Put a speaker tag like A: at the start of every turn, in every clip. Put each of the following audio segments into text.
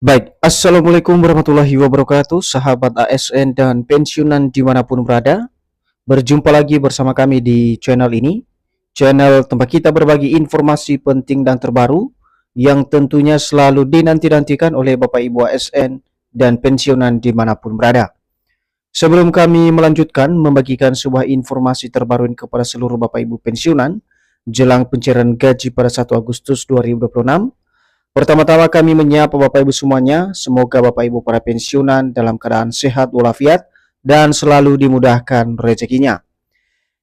A: Baik, Assalamualaikum warahmatullahi wabarakatuh, sahabat ASN dan pensiunan dimanapun berada. Berjumpa lagi bersama kami di channel ini, channel tempat kita berbagi informasi penting dan terbaru yang tentunya selalu dinanti-nantikan oleh Bapak Ibu ASN dan pensiunan dimanapun berada. Sebelum kami melanjutkan membagikan sebuah informasi terbaru ini kepada seluruh Bapak Ibu pensiunan, jelang pencairan gaji pada 1 Agustus 2026, pertama-tama kami menyapa Bapak Ibu semuanya, semoga Bapak Ibu para pensiunan dalam keadaan sehat walafiat dan selalu dimudahkan rezekinya.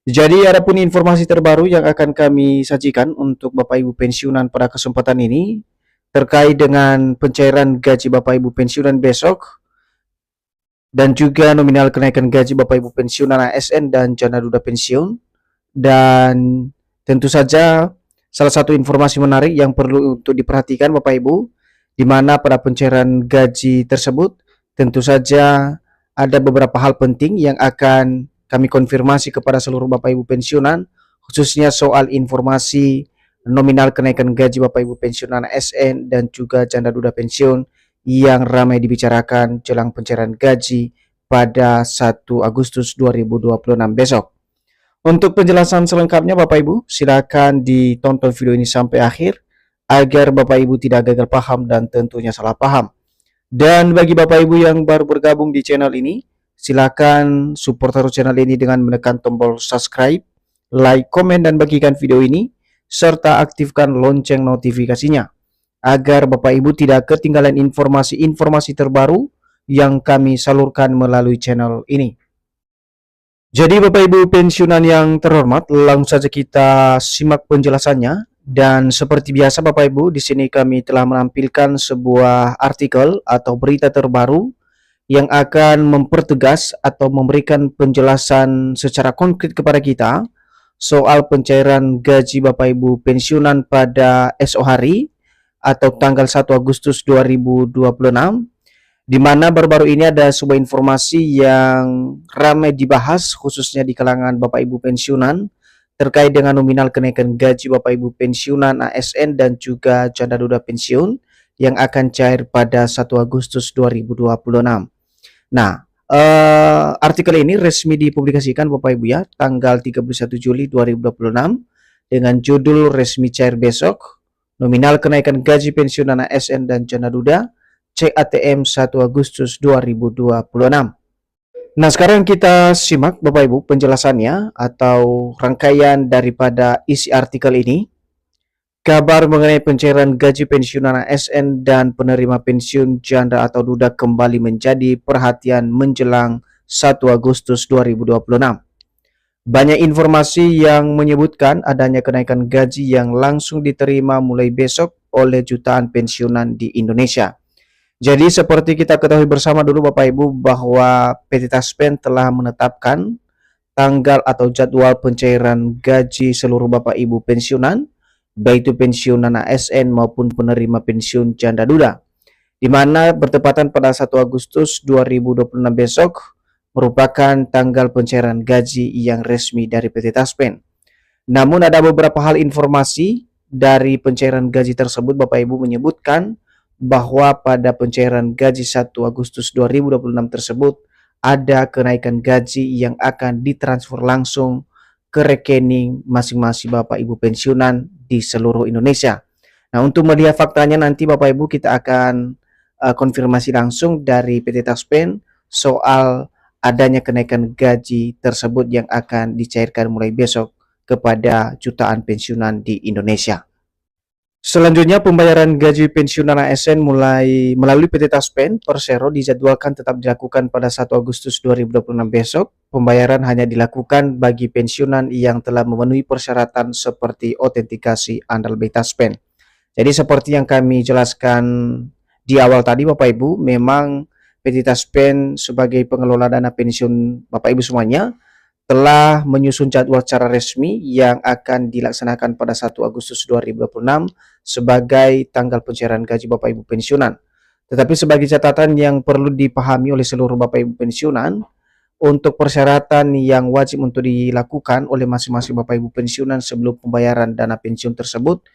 A: Jadi adapun informasi terbaru yang akan kami sajikan untuk Bapak Ibu pensiunan pada kesempatan ini terkait dengan pencairan gaji Bapak Ibu pensiunan besok dan juga nominal kenaikan gaji Bapak Ibu pensiunan ASN dan janda duda pensiun, dan tentu saja salah satu informasi menarik yang perlu untuk diperhatikan Bapak Ibu, di mana pada pencairan gaji tersebut tentu saja ada beberapa hal penting yang akan kami konfirmasi kepada seluruh Bapak Ibu pensiunan, khususnya soal informasi nominal kenaikan gaji Bapak Ibu pensiunan ASN dan juga janda duda pensiun yang ramai dibicarakan jelang pencairan gaji pada 1 Agustus 2026 besok. Untuk penjelasan selengkapnya Bapak Ibu, silakan ditonton video ini sampai akhir agar Bapak Ibu tidak gagal paham dan tentunya salah paham. Dan bagi Bapak Ibu yang baru bergabung di channel ini, silakan support terus channel ini dengan menekan tombol subscribe, like, komen, dan bagikan video ini, serta aktifkan lonceng notifikasinya, agar Bapak Ibu tidak ketinggalan informasi-informasi terbaru yang kami salurkan melalui channel ini. Jadi Bapak Ibu pensiunan yang terhormat, langsung saja kita simak penjelasannya. Dan seperti biasa Bapak Ibu, di sini kami telah menampilkan sebuah artikel atau berita terbaru yang akan mempertegas atau memberikan penjelasan secara konkret kepada kita soal pencairan gaji Bapak Ibu pensiunan pada esok hari atau tanggal 1 Agustus 2026, di mana baru-baru ini ada sebuah informasi yang ramai dibahas khususnya di kalangan Bapak Ibu pensiunan terkait dengan nominal kenaikan gaji Bapak Ibu pensiunan ASN dan juga janda duda pensiun yang akan cair pada 1 Agustus 2026. Nah, artikel ini resmi dipublikasikan Bapak Ibu ya, tanggal 31 Juli 2026 dengan judul resmi cair besok, nominal kenaikan gaji pensiunan ASN dan janda duda CATM 1 Agustus 2026. Nah, sekarang kita simak Bapak Ibu penjelasannya atau rangkaian daripada isi artikel ini. Kabar mengenai pencairan gaji pensiunan ASN dan penerima pensiun janda atau duda kembali menjadi perhatian menjelang 1 Agustus 2026. Banyak informasi yang menyebutkan adanya kenaikan gaji yang langsung diterima mulai besok oleh jutaan pensiunan di Indonesia. Jadi seperti kita ketahui bersama dulu Bapak Ibu bahwa PT Taspen telah menetapkan tanggal atau jadwal pencairan gaji seluruh Bapak Ibu pensiunan, baik itu pensiunan ASN maupun penerima pensiun janda duda, di mana bertepatan pada 1 Agustus 2026 besok merupakan tanggal pencairan gaji yang resmi dari PT Taspen. Namun ada beberapa hal informasi dari pencairan gaji tersebut Bapak Ibu menyebutkan bahwa pada pencairan gaji 1 Agustus 2026 tersebut ada kenaikan gaji yang akan ditransfer langsung ke rekening masing-masing Bapak Ibu pensiunan di seluruh Indonesia. Nah, untuk melihat faktanya nanti Bapak Ibu kita akan konfirmasi langsung dari PT Taspen soal adanya kenaikan gaji tersebut yang akan dicairkan mulai besok kepada jutaan pensiunan di Indonesia. Selanjutnya, pembayaran gaji pensiunan ASN melalui PT Taspen Persero dijadwalkan tetap dilakukan pada 1 Agustus 2026 besok. Pembayaran hanya dilakukan bagi pensiunan yang telah memenuhi persyaratan seperti autentikasi andal BI Taspen. Jadi seperti yang kami jelaskan di awal tadi Bapak Ibu, memang PT Taspen sebagai pengelola dana pensiun Bapak Ibu semuanya telah menyusun jadwal secara resmi yang akan dilaksanakan pada 1 Agustus 2026 sebagai tanggal pencairan gaji Bapak Ibu pensiunan. Tetapi sebagai catatan yang perlu dipahami oleh seluruh Bapak Ibu pensiunan, untuk persyaratan yang wajib untuk dilakukan oleh masing-masing Bapak Ibu pensiunan sebelum pembayaran dana pensiun tersebut,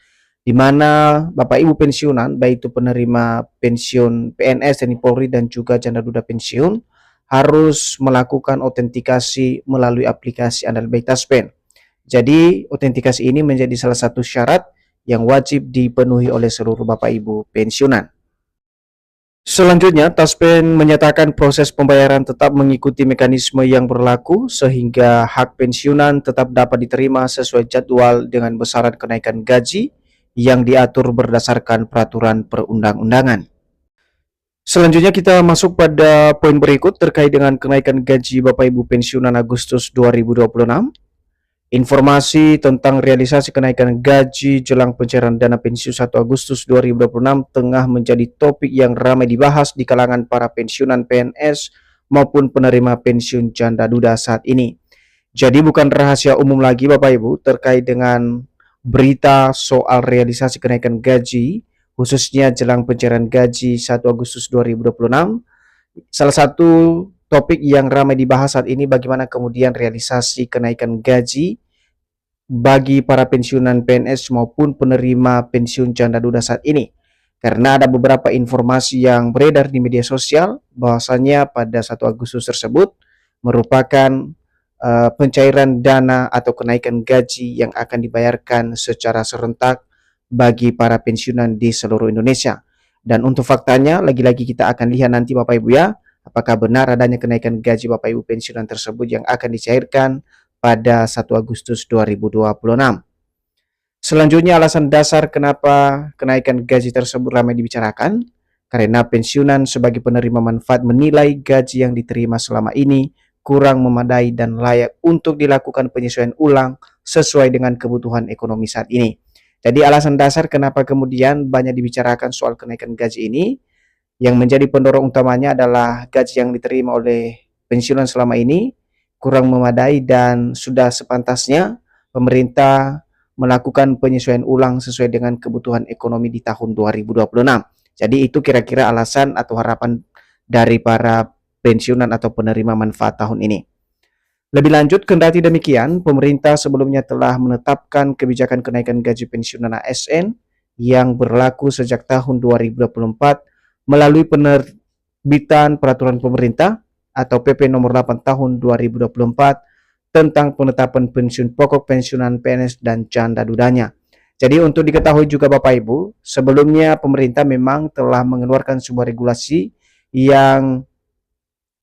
A: di mana Bapak Ibu pensiunan, baik itu penerima pensiun PNS, TNI Polri, dan juga janda duda pensiun, harus melakukan autentikasi melalui aplikasi Andal Baik Taspen. Jadi, autentikasi ini menjadi salah satu syarat yang wajib dipenuhi oleh seluruh Bapak Ibu pensiunan. Selanjutnya, Taspen menyatakan proses pembayaran tetap mengikuti mekanisme yang berlaku sehingga hak pensiunan tetap dapat diterima sesuai jadwal dengan besaran kenaikan gaji yang diatur berdasarkan peraturan perundang-undangan. Selanjutnya kita masuk pada poin berikut terkait dengan kenaikan gaji Bapak Ibu pensiunan Agustus 2026. Informasi tentang realisasi kenaikan gaji jelang pencairan dana pensiun 1 Agustus 2026 tengah menjadi topik yang ramai dibahas di kalangan para pensiunan PNS maupun penerima pensiun janda duda saat ini. Jadi bukan rahasia umum lagi Bapak Ibu terkait dengan berita soal realisasi kenaikan gaji khususnya jelang pencairan gaji 1 Agustus 2026. Salah satu topik yang ramai dibahas saat ini bagaimana kemudian realisasi kenaikan gaji bagi para pensiunan PNS maupun penerima pensiun janda duda saat ini. Karena ada beberapa informasi yang beredar di media sosial bahwasanya pada 1 Agustus tersebut merupakan pencairan dana atau kenaikan gaji yang akan dibayarkan secara serentak bagi para pensiunan di seluruh Indonesia. Dan untuk faktanya, lagi-lagi kita akan lihat nanti Bapak Ibu ya, apakah benar adanya kenaikan gaji Bapak Ibu pensiunan tersebut yang akan dicairkan pada 1 Agustus 2026. Selanjutnya alasan dasar kenapa kenaikan gaji tersebut ramai dibicarakan, karena pensiunan sebagai penerima manfaat menilai gaji yang diterima selama ini kurang memadai dan layak untuk dilakukan penyesuaian ulang sesuai dengan kebutuhan ekonomi saat ini. Jadi alasan dasar kenapa kemudian banyak dibicarakan soal kenaikan gaji ini, yang menjadi pendorong utamanya adalah gaji yang diterima oleh pensiunan selama ini kurang memadai dan sudah sepantasnya pemerintah melakukan penyesuaian ulang sesuai dengan kebutuhan ekonomi di tahun 2026. Jadi itu kira-kira alasan atau harapan dari para pensiunan atau penerima manfaat tahun ini. Lebih lanjut, kendati demikian, pemerintah sebelumnya telah menetapkan kebijakan kenaikan gaji pensiunan ASN yang berlaku sejak tahun 2024 melalui penerbitan peraturan pemerintah atau PP nomor 8 tahun 2024 tentang penetapan pensiun pokok pensiunan PNS dan janda dudanya. Jadi untuk diketahui juga Bapak Ibu, sebelumnya pemerintah memang telah mengeluarkan sebuah regulasi yang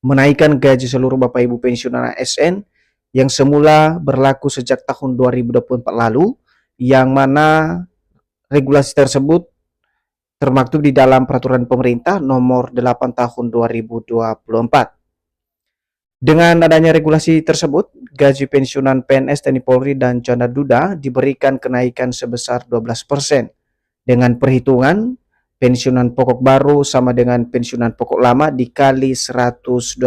A: menaikkan gaji seluruh Bapak Ibu pensiunan ASN yang semula berlaku sejak tahun 2024 lalu, yang mana regulasi tersebut termaktub di dalam peraturan pemerintah nomor 8 tahun 2024. Dengan adanya regulasi tersebut, gaji pensiunan PNS, TNI Polri, dan janda duda diberikan kenaikan sebesar 12%. Dengan perhitungan, pensiunan pokok baru sama dengan pensiunan pokok lama dikali 112%,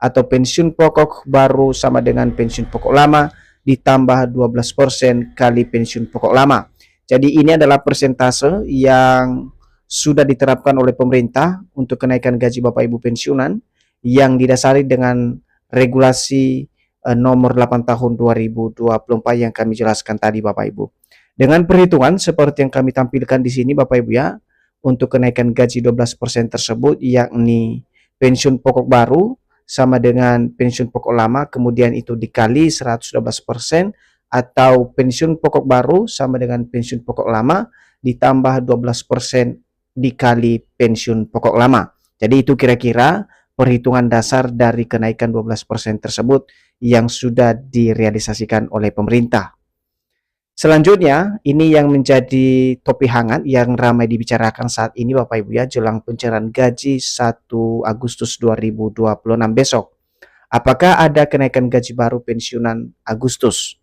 A: atau pensiun pokok baru sama dengan pensiun pokok lama ditambah 12% kali pensiun pokok lama. Jadi ini adalah persentase yang sudah diterapkan oleh pemerintah untuk kenaikan gaji Bapak Ibu pensiunan yang didasari dengan regulasi nomor 8 tahun 2024 yang kami jelaskan tadi Bapak Ibu. Dengan perhitungan seperti yang kami tampilkan di sini Bapak Ibu ya, untuk kenaikan gaji 12% tersebut yakni pensiun pokok baru sama dengan pensiun pokok lama kemudian itu dikali 112%, atau pensiun pokok baru sama dengan pensiun pokok lama ditambah 12% dikali pensiun pokok lama. Jadi itu kira-kira perhitungan dasar dari kenaikan 12% tersebut yang sudah direalisasikan oleh pemerintah. Selanjutnya, ini yang menjadi topik hangat yang ramai dibicarakan saat ini Bapak Ibu ya, jelang pencairan gaji 1 Agustus 2026 besok. Apakah ada kenaikan gaji baru pensiunan Agustus?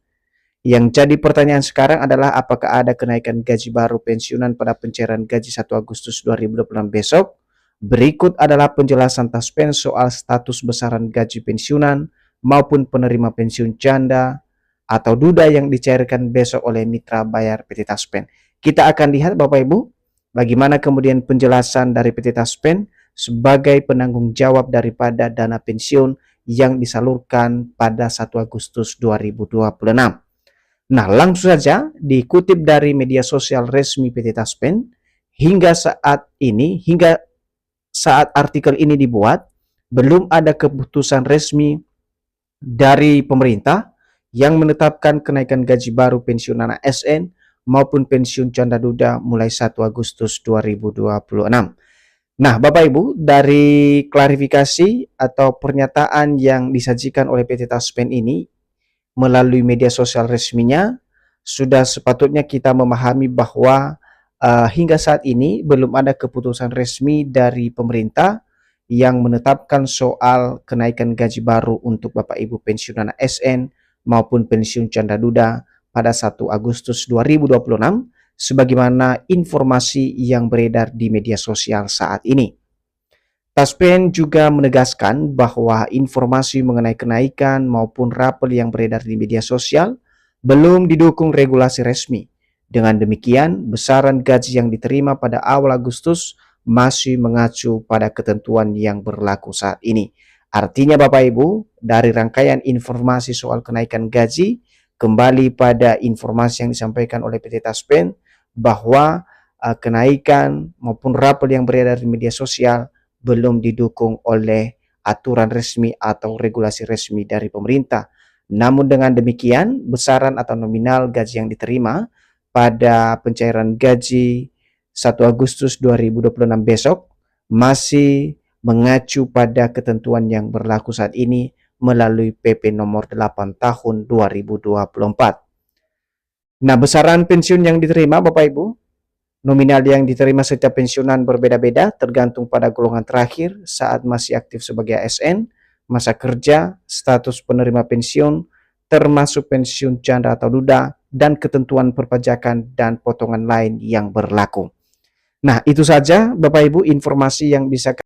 A: Yang jadi pertanyaan sekarang adalah apakah ada kenaikan gaji baru pensiunan pada pencairan gaji 1 Agustus 2026 besok? Berikut adalah penjelasan Taspen soal status besaran gaji pensiunan maupun penerima pensiun janda atau duda yang dicairkan besok oleh mitra bayar PT Taspen. Kita akan lihat Bapak Ibu, bagaimana kemudian penjelasan dari PT Taspen sebagai penanggung jawab daripada dana pensiun yang disalurkan pada 1 Agustus 2026. Nah, langsung saja dikutip dari media sosial resmi PT Taspen, hingga saat artikel ini dibuat, belum ada keputusan resmi dari pemerintah yang menetapkan kenaikan gaji baru pensiunan ASN maupun pensiun canda duda mulai 1 Agustus 2026. Nah, Bapak Ibu, dari klarifikasi atau pernyataan yang disajikan oleh PT Taspen ini melalui media sosial resminya, sudah sepatutnya kita memahami bahwa hingga saat ini belum ada keputusan resmi dari pemerintah yang menetapkan soal kenaikan gaji baru untuk Bapak Ibu pensiunan ASN maupun pensiun canda duda pada 1 Agustus 2026 sebagaimana informasi yang beredar di media sosial saat ini. Taspen juga menegaskan bahwa informasi mengenai kenaikan maupun rapel yang beredar di media sosial belum didukung regulasi resmi. Dengan demikian, besaran gaji yang diterima pada awal Agustus masih mengacu pada ketentuan yang berlaku saat ini. Artinya Bapak Ibu, dari rangkaian informasi soal kenaikan gaji, kembali pada informasi yang disampaikan oleh PT Taspen bahwa kenaikan maupun rapel yang beredar di media sosial belum didukung oleh aturan resmi atau regulasi resmi dari pemerintah. Namun dengan demikian, besaran atau nominal gaji yang diterima pada pencairan gaji 1 Agustus 2026 besok masih mengacu pada ketentuan yang berlaku saat ini melalui PP nomor 8 tahun 2024. Nah, besaran pensiun yang diterima Bapak Ibu, nominal yang diterima setiap pensiunan berbeda-beda tergantung pada golongan terakhir saat masih aktif sebagai ASN, masa kerja, status penerima pensiun, termasuk pensiun canda atau duda, dan ketentuan perpajakan dan potongan lain yang berlaku. Nah, itu saja Bapak Ibu informasi yang bisa